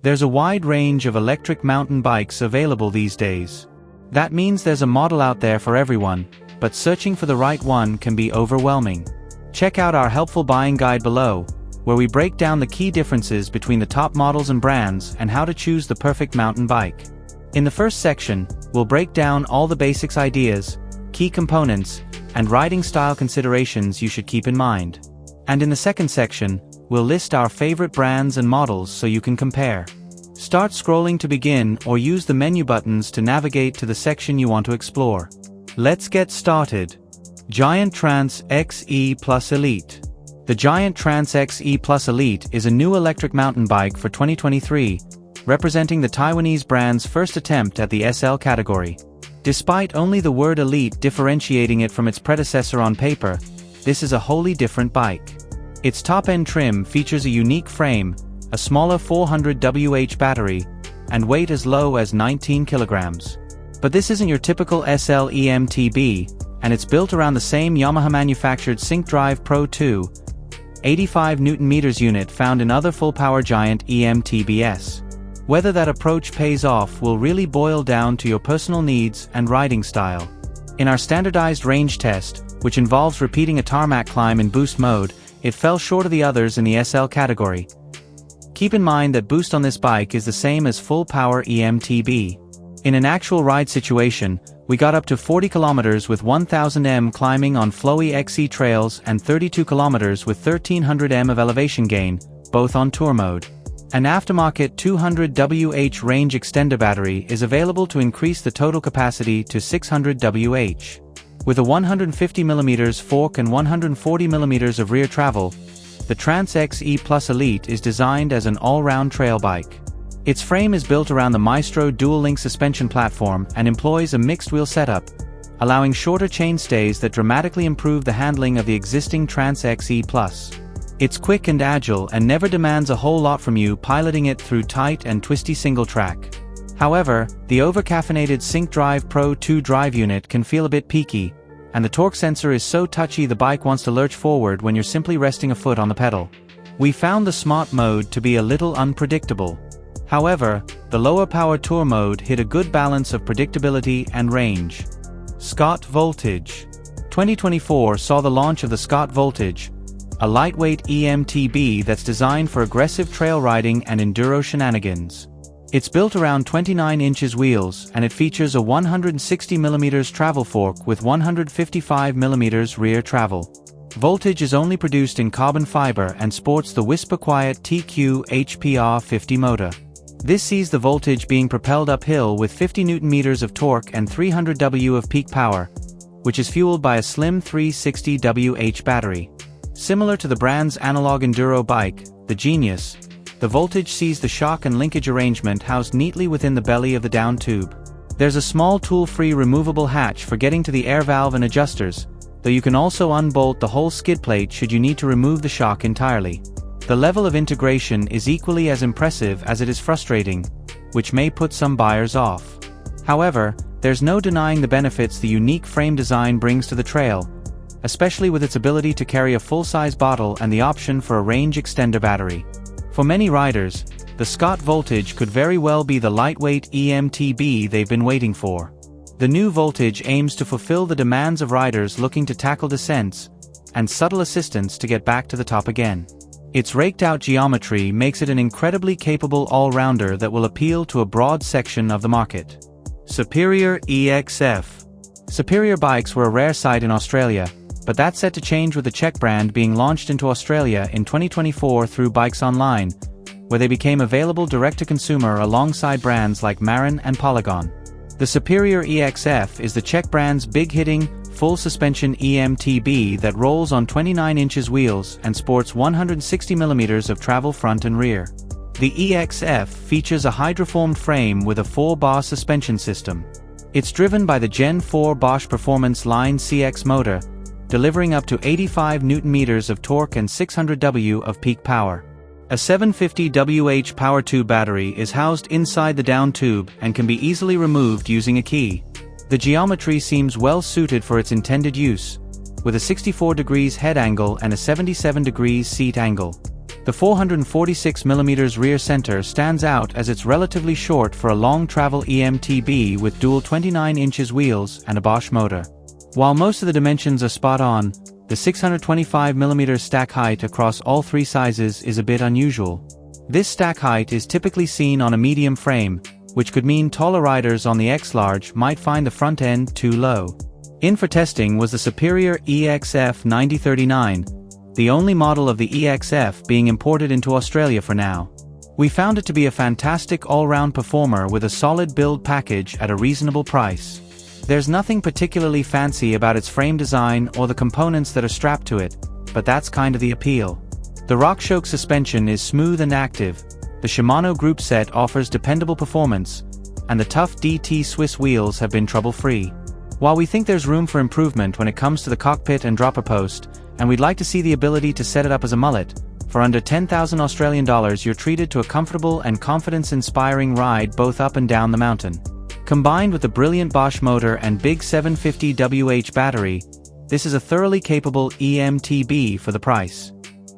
There's a wide range of electric mountain bikes available these days. That means there's a model out there for everyone, but searching for the right one can be overwhelming. Check out our helpful buying guide below, where we break down the key differences between the top models and brands and how to choose the perfect mountain bike. In the first section, we'll break down all the basics ideas, key components, and riding style considerations you should keep in mind. And in the second section, we'll list our favorite brands and models so you can compare. Start scrolling to begin or use the menu buttons to navigate to the section you want to explore. Let's get started. Giant Trance XE Plus Elite. The Giant Trance XE Plus Elite is a new electric mountain bike for 2023, representing the Taiwanese brand's first attempt at the SL category. Despite only the word Elite differentiating it from its predecessor on paper, this is a wholly different bike. Its top-end trim features a unique frame, a smaller 400 Wh battery, and weight as low as 19 kilograms. But this isn't your typical SL eMTB, and it's built around the same Yamaha-manufactured SyncDrive Pro 2, 85 Nm unit found in other full-power Giant eMTBs. Whether that approach pays off will really boil down to your personal needs and riding style. In our standardized range test, which involves repeating a tarmac climb in boost mode, it fell short of the others in the SL category. Keep in mind that boost on this bike is the same as full-power eMTB. In an actual ride situation, we got up to 40 km with 1000 m climbing on flowy XE trails and 32 km with 1300 m of elevation gain, both on tour mode. An aftermarket 200 Wh range extender battery is available to increase the total capacity to 600 Wh. With a 150mm fork and 140mm of rear travel, the Trance XE Plus Elite is designed as an all-round trail bike. Its frame is built around the Maestro dual-link suspension platform and employs a mixed-wheel setup, allowing shorter chainstays that dramatically improve the handling of the existing Trance XE Plus. It's quick and agile and never demands a whole lot from you piloting it through tight and twisty single-track. However, the over-caffeinated SyncDrive Pro 2 drive unit can feel a bit peaky, and the torque sensor is so touchy the bike wants to lurch forward when you're simply resting a foot on the pedal. We found the Smart mode to be a little unpredictable. However, the lower power tour mode hit a good balance of predictability and range. Scott Voltage. 2024 saw the launch of the Scott Voltage, a lightweight eMTB that's designed for aggressive trail riding and enduro shenanigans. It's built around 29 inches wheels and it features a 160mm travel fork with 155mm rear travel. Voltage is only produced in carbon fiber and sports the Whisper Quiet TQ HPR50 motor. This sees the Voltage being propelled uphill with 50 Nm of torque and 300 W of peak power, which is fueled by a slim 360 Wh battery. Similar to the brand's analog enduro bike, the Genius, the Voltage sees the shock and linkage arrangement housed neatly within the belly of the down tube. There's a small tool-free removable hatch for getting to the air valve and adjusters, though you can also unbolt the whole skid plate should you need to remove the shock entirely. The level of integration is equally as impressive as it is frustrating, which may put some buyers off. However, there's no denying the benefits the unique frame design brings to the trail, especially with its ability to carry a full-size bottle and the option for a range extender battery. For many riders, the Scott Voltage could very well be the lightweight eMTB they've been waiting for. The new Voltage aims to fulfill the demands of riders looking to tackle descents and subtle assistance to get back to the top again. Its raked-out geometry makes it an incredibly capable all-rounder that will appeal to a broad section of the market. Superior EXF. Superior bikes were a rare sight in Australia, but that's set to change with the Czech brand being launched into Australia in 2024 through Bikes Online, where they became available direct-to-consumer alongside brands like Marin and Polygon. The Superior EXF is the Czech brand's big-hitting, full-suspension eMTB that rolls on 29 inches wheels and sports 160mm of travel front and rear. The EXF features a hydroformed frame with a 4-bar suspension system. It's driven by the Gen 4 Bosch Performance Line CX motor, delivering up to 85 Nm of torque and 600 W of peak power. A 750 Wh power tube battery is housed inside the down tube and can be easily removed using a key. The geometry seems well suited for its intended use, with a 64 degrees head angle and a 77 degrees seat angle. The 446mm rear center stands out as it's relatively short for a long travel eMTB with dual 29 inches wheels and a Bosch motor. While most of the dimensions are spot on, the 625mm stack height across all three sizes is a bit unusual. This stack height is typically seen on a medium frame, which could mean taller riders on the X-Large might find the front end too low. In for testing was the superior EXF 9039, the only model of the EXF being imported into Australia for now. We found it to be a fantastic all-round performer with a solid build package at a reasonable price. There's nothing particularly fancy about its frame design or the components that are strapped to it, but that's kind of the appeal. The RockShox suspension is smooth and active, the Shimano group set offers dependable performance, and the tough DT Swiss wheels have been trouble-free. While we think there's room for improvement when it comes to the cockpit and dropper post, and we'd like to see the ability to set it up as a mullet, for under 10,000 Australian dollars you're treated to a comfortable and confidence-inspiring ride both up and down the mountain. Combined with the brilliant Bosch motor and big 750 Wh battery, this is a thoroughly capable eMTB for the price.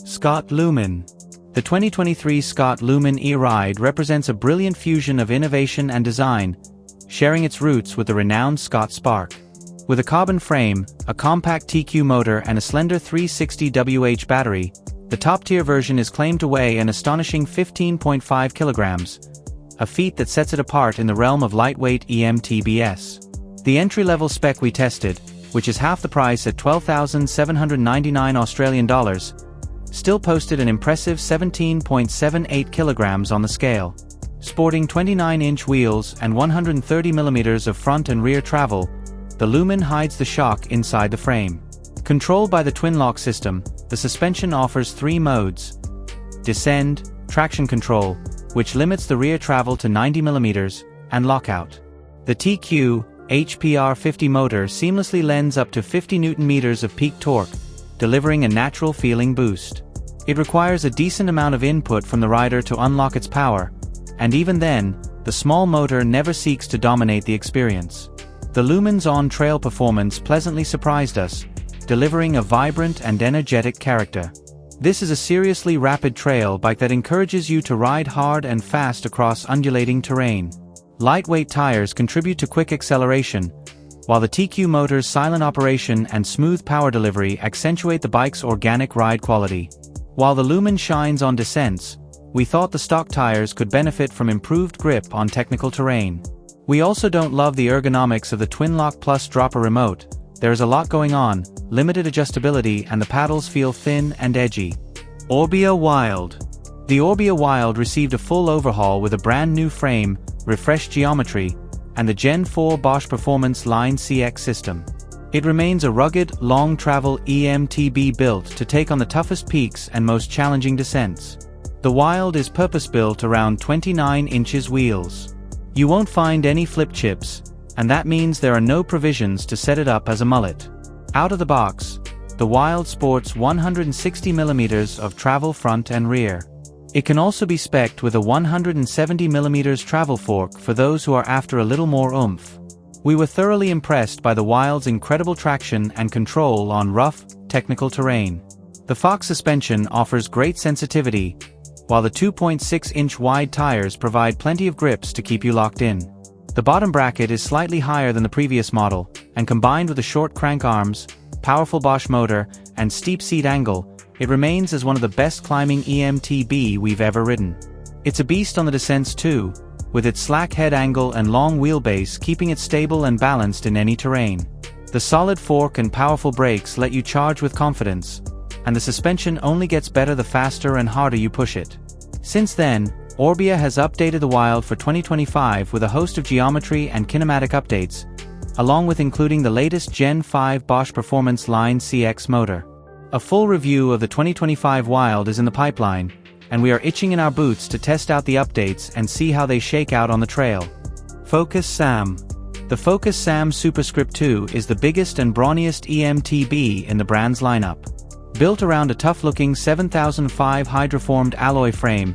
Scott Lumen. The 2023 Scott Lumen E-Ride represents a brilliant fusion of innovation and design, sharing its roots with the renowned Scott Spark. With a carbon frame, a compact TQ motor and a slender 360 Wh battery, the top-tier version is claimed to weigh an astonishing 15.5 kilograms, a feat that sets it apart in the realm of lightweight eMTBs. The entry-level spec we tested, which is half the price at 12,799 Australian dollars, still posted an impressive 17.78 kilograms on the scale. Sporting 29-inch wheels and 130mm of front and rear travel, the Lumen hides the shock inside the frame. Controlled by the twin-lock system, the suspension offers three modes: descend, traction control, which limits the rear travel to 90mm, and lockout. The TQ HPR50 motor seamlessly lends up to 50 Nm of peak torque, delivering a natural-feeling boost. It requires a decent amount of input from the rider to unlock its power, and even then, the small motor never seeks to dominate the experience. The Lumen's on-trail performance pleasantly surprised us, delivering a vibrant and energetic character. This is a seriously rapid trail bike that encourages you to ride hard and fast across undulating terrain. Lightweight tires contribute to quick acceleration, while the TQ motor's silent operation and smooth power delivery accentuate the bike's organic ride quality. While the Lumen shines on descents, we thought the stock tires could benefit from improved grip on technical terrain. We also don't love the ergonomics of the Twin-Lock Plus dropper remote. There is a lot going on, limited adjustability, and the paddles feel thin and edgy. Orbea Wild. The Orbea Wild received a full overhaul with a brand new frame, refreshed geometry, and the Gen 4 Bosch Performance Line CX system. It remains a rugged, long-travel eMTB built to take on the toughest peaks and most challenging descents. The Wild is purpose-built around 29 inches wheels. You won't find any flip chips, and that means there are no provisions to set it up as a mullet. Out of the box, the Wild sports 160mm of travel front and rear. It can also be spec'd with a 170mm travel fork for those who are after a little more oomph. We were thoroughly impressed by the Wild's incredible traction and control on rough, technical terrain. The Fox suspension offers great sensitivity, while the 2.6-inch wide tires provide plenty of grips to keep you locked in. The bottom bracket is slightly higher than the previous model, and combined with the short crank arms, powerful Bosch motor, and steep seat angle, it remains as one of the best climbing eMTB we've ever ridden. It's a beast on the descents too, with its slack head angle and long wheelbase keeping it stable and balanced in any terrain. The solid fork and powerful brakes let you charge with confidence, and the suspension only gets better the faster and harder you push it. Since then, Orbea has updated the Wild for 2025 with a host of geometry and kinematic updates, along with including the latest Gen 5 Bosch Performance Line CX motor. A full review of the 2025 Wild is in the pipeline, and we are itching in our boots to test out the updates and see how they shake out on the trail. Focus SAM. The Focus SAM Superscript 2 is the biggest and brawniest eMTB in the brand's lineup. Built around a tough-looking 7005 hydroformed alloy frame,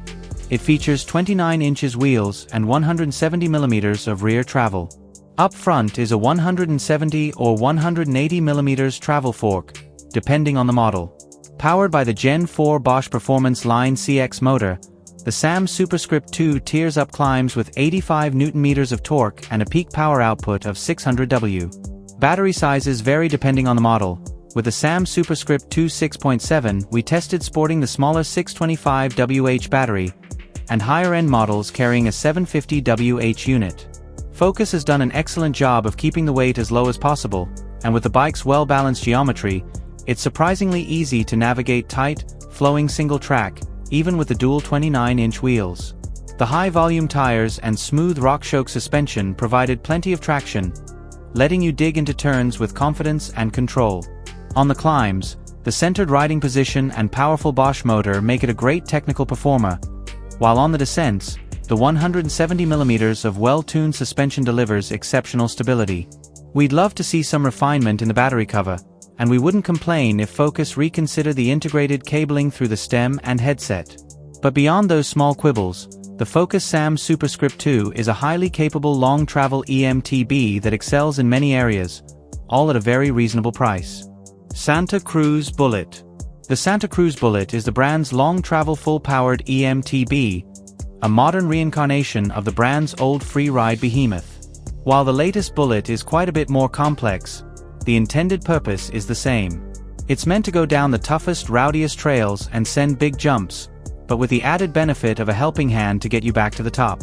it features 29 inches wheels and 170mm of rear travel. Up front is a 170 or 180mm travel fork, depending on the model. Powered by the Gen 4 Bosch Performance Line CX motor, the SAM Superscript 2 tears up climbs with 85 Nm of torque and a peak power output of 600 W. Battery sizes vary depending on the model. With the SAM Superscript 2 6.7, we tested sporting the smaller 625 Wh battery, and higher-end models carrying a 750 Wh unit. Focus has done an excellent job of keeping the weight as low as possible, and with the bike's well-balanced geometry, it's surprisingly easy to navigate tight, flowing single track, even with the dual 29-inch wheels. The high-volume tires and smooth RockShox suspension provided plenty of traction, letting you dig into turns with confidence and control. On the climbs, the centered riding position and powerful Bosch motor make it a great technical performer, while on the descents, the 170mm of well-tuned suspension delivers exceptional stability. We'd love to see some refinement in the battery cover, and we wouldn't complain if Focus reconsider the integrated cabling through the stem and headset. But beyond those small quibbles, the Focus SAM Superscript 2 is a highly capable long-travel eMTB that excels in many areas, all at a very reasonable price. Santa Cruz Bullit. The Santa Cruz Bullit is the brand's long-travel full-powered eMTB, a modern reincarnation of the brand's old free-ride behemoth. While the latest Bullit is quite a bit more complex, the intended purpose is the same. It's meant to go down the toughest, rowdiest trails and send big jumps, but with the added benefit of a helping hand to get you back to the top.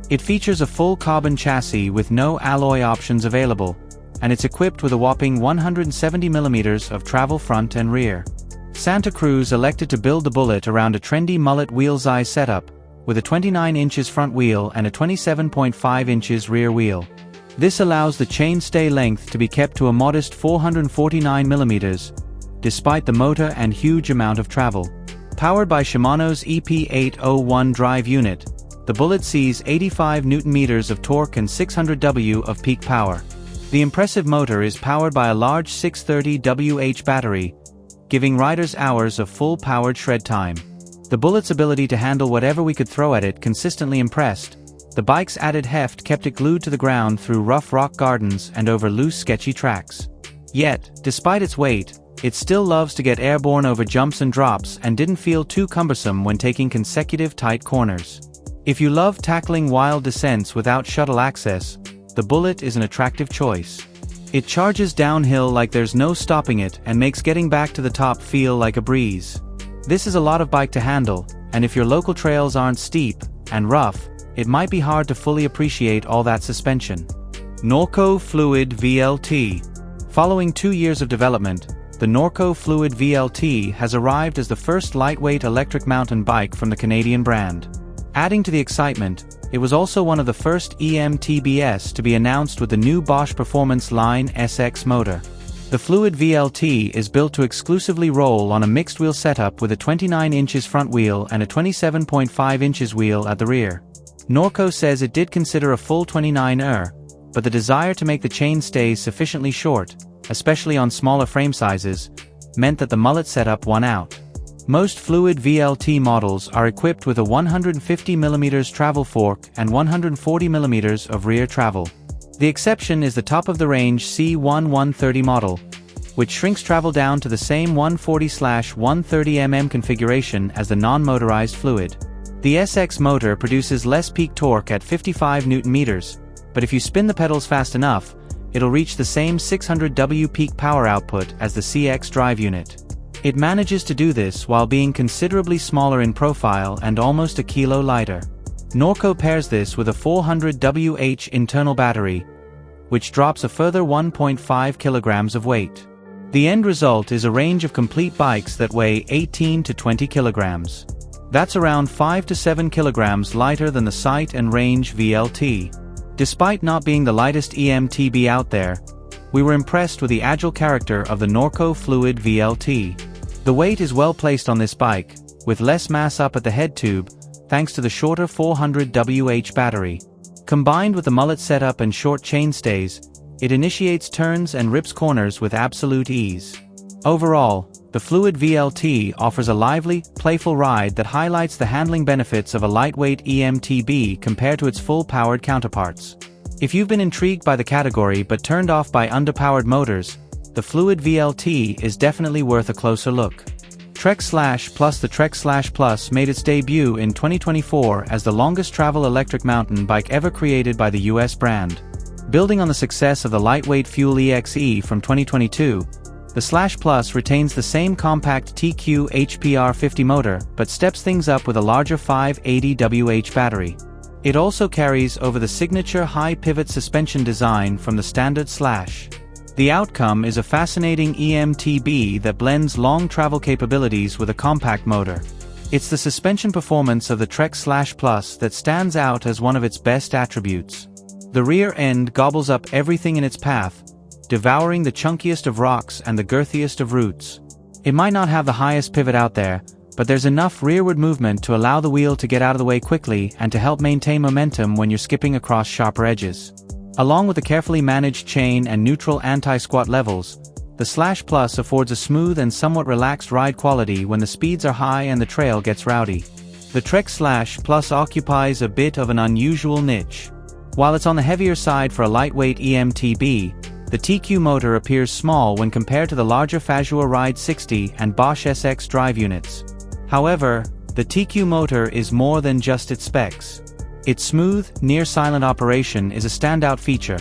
It features a full carbon chassis with no alloy options available, and it's equipped with a whopping 170mm of travel front and rear. Santa Cruz elected to build the Bullit around a trendy mullet wheel size setup, with a 29 inches front wheel and a 27.5 inches rear wheel. This allows the chainstay length to be kept to a modest 449mm, despite the motor and huge amount of travel. Powered by Shimano's EP801 drive unit, the Bullit sees 85 Nm of torque and 600 W of peak power. The impressive motor is powered by a large 630 Wh battery, giving riders hours of full-powered shred time. The Bullit's ability to handle whatever we could throw at it consistently impressed. The bike's added heft kept it glued to the ground through rough rock gardens and over loose, sketchy tracks. Yet, despite its weight, it still loves to get airborne over jumps and drops and didn't feel too cumbersome when taking consecutive tight corners. If you love tackling wild descents without shuttle access, the Bullit is an attractive choice. It charges downhill like there's no stopping it and makes getting back to the top feel like a breeze. This is a lot of bike to handle, and if your local trails aren't steep and rough, it might be hard to fully appreciate all that suspension. Norco Fluid VLT. Following 2 years of development, the Norco Fluid VLT has arrived as the first lightweight electric mountain bike from the Canadian brand. Adding to the excitement, it was also one of the first eMTBs to be announced with the new Bosch Performance Line SX motor. The Fluid VLT is built to exclusively roll on a mixed-wheel setup with a 29 inches front wheel and a 27.5 inches wheel at the rear. Norco says it did consider a full 29er, but the desire to make the chainstays sufficiently short, especially on smaller frame sizes, meant that the mullet setup won out. Most Fluid VLT models are equipped with a 150mm travel fork and 140mm of rear travel. The exception is the top-of-the-range C1130 model, which shrinks travel down to the same 140/130mm configuration as the non-motorized Fluid. The SX motor produces less peak torque at 55 Nm, but if you spin the pedals fast enough, it'll reach the same 600 W peak power output as the CX drive unit. It manages to do this while being considerably smaller in profile and almost a kilo lighter. Norco pairs this with a 400 Wh internal battery, which drops a further 1.5 kilograms of weight. The end result is a range of complete bikes that weigh 18 to 20 kilograms. That's around 5 to 7 kilograms lighter than the Sight and Range VLT. Despite not being the lightest eMTB out there, we were impressed with the agile character of the Norco Fluid VLT. The weight is well placed on this bike, with less mass up at the head tube, thanks to the shorter 400 Wh battery. Combined with the mullet setup and short chainstays, it initiates turns and rips corners with absolute ease. Overall, the Fluid VLT offers a lively, playful ride that highlights the handling benefits of a lightweight eMTB compared to its full-powered counterparts. If you've been intrigued by the category but turned off by underpowered motors, the Fluid VLT is definitely worth a closer look. Trek Slash Plus. The Trek Slash Plus made its debut in 2024 as the longest travel electric mountain bike ever created by the US brand. Building on the success of the lightweight Fuel EXE from 2022, the Slash Plus retains the same compact TQ HPR50 motor but steps things up with a larger 580 Wh battery. It also carries over the signature high pivot suspension design from the standard Slash. The outcome is a fascinating eMTB that blends long travel capabilities with a compact motor. It's the suspension performance of the Trek Slash Plus that stands out as one of its best attributes. The rear end gobbles up everything in its path, devouring the chunkiest of rocks and the girthiest of roots. It might not have the highest pivot out there, but there's enough rearward movement to allow the wheel to get out of the way quickly and to help maintain momentum when you're skipping across sharper edges. Along with the carefully managed chain and neutral anti-squat levels, the Slash Plus affords a smooth and somewhat relaxed ride quality when the speeds are high and the trail gets rowdy. The Trek Slash Plus occupies a bit of an unusual niche. While it's on the heavier side for a lightweight eMTB, the TQ motor appears small when compared to the larger Fazua Ride 60 and Bosch SX drive units. However, the TQ motor is more than just its specs. Its smooth, near-silent operation is a standout feature,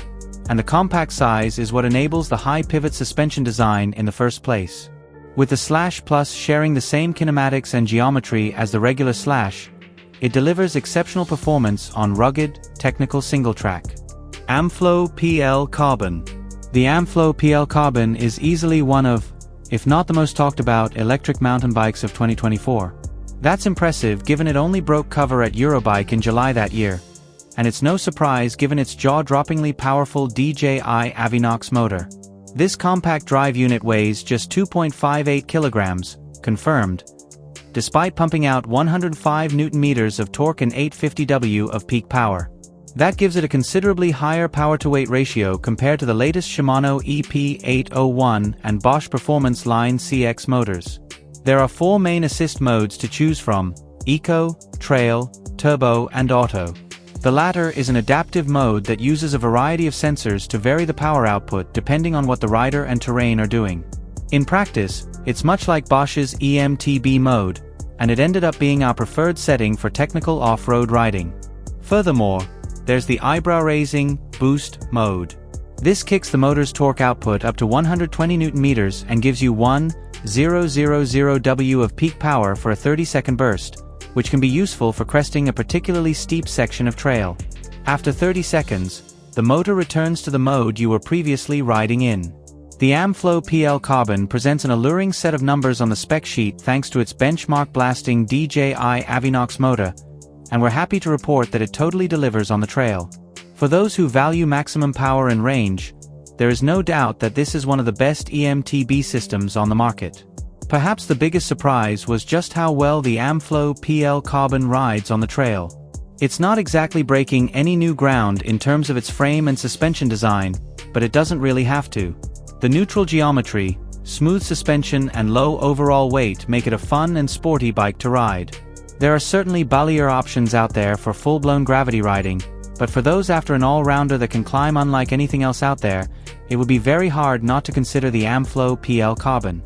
and the compact size is what enables the high-pivot suspension design in the first place. With the Slash Plus sharing the same kinematics and geometry as the regular Slash, it delivers exceptional performance on rugged, technical single-track. Amflow PL Carbon. The Amflow PL Carbon is easily one of, if not the most talked about, electric mountain bikes of 2024. That's impressive given it only broke cover at Eurobike in July that year, and it's no surprise given its jaw-droppingly powerful DJI Avinox motor. This compact drive unit weighs just 2.58 kilograms, confirmed, despite pumping out 105 Nm of torque and 850 W of peak power. That gives it a considerably higher power-to-weight ratio compared to the latest Shimano EP801 and Bosch Performance Line CX motors. There are 4 main assist modes to choose from: Eco, Trail, Turbo, and Auto. The latter is an adaptive mode that uses a variety of sensors to vary the power output depending on what the rider and terrain are doing. In practice, it's much like Bosch's eMTB mode, and it ended up being our preferred setting for technical off-road riding. Furthermore, there's the eyebrow-raising Boost mode. This kicks the motor's torque output up to 120 Nm and gives you 1,000 W of peak power for a 30-second burst, which can be useful for cresting a particularly steep section of trail. After 30 seconds, the motor returns to the mode you were previously riding in. The Amflow PL Carbon presents an alluring set of numbers on the spec sheet thanks to its benchmark-blasting DJI Avinox motor, and we're happy to report that it totally delivers on the trail. For those who value maximum power and range, there is no doubt that this is one of the best eMTB systems on the market. Perhaps the biggest surprise was just how well the Amflow PL Carbon rides on the trail. It's not exactly breaking any new ground in terms of its frame and suspension design, but it doesn't really have to. The neutral geometry, smooth suspension, and low overall weight make it a fun and sporty bike to ride. There are certainly ballier options out there for full-blown gravity riding, but for those after an all-rounder that can climb unlike anything else out there, it would be very hard not to consider the Amflow PL Carbon.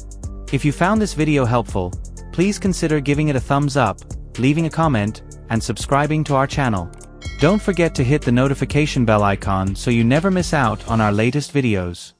If you found this video helpful, please consider giving it a thumbs up, leaving a comment, and subscribing to our channel. Don't forget to hit the notification bell icon so you never miss out on our latest videos.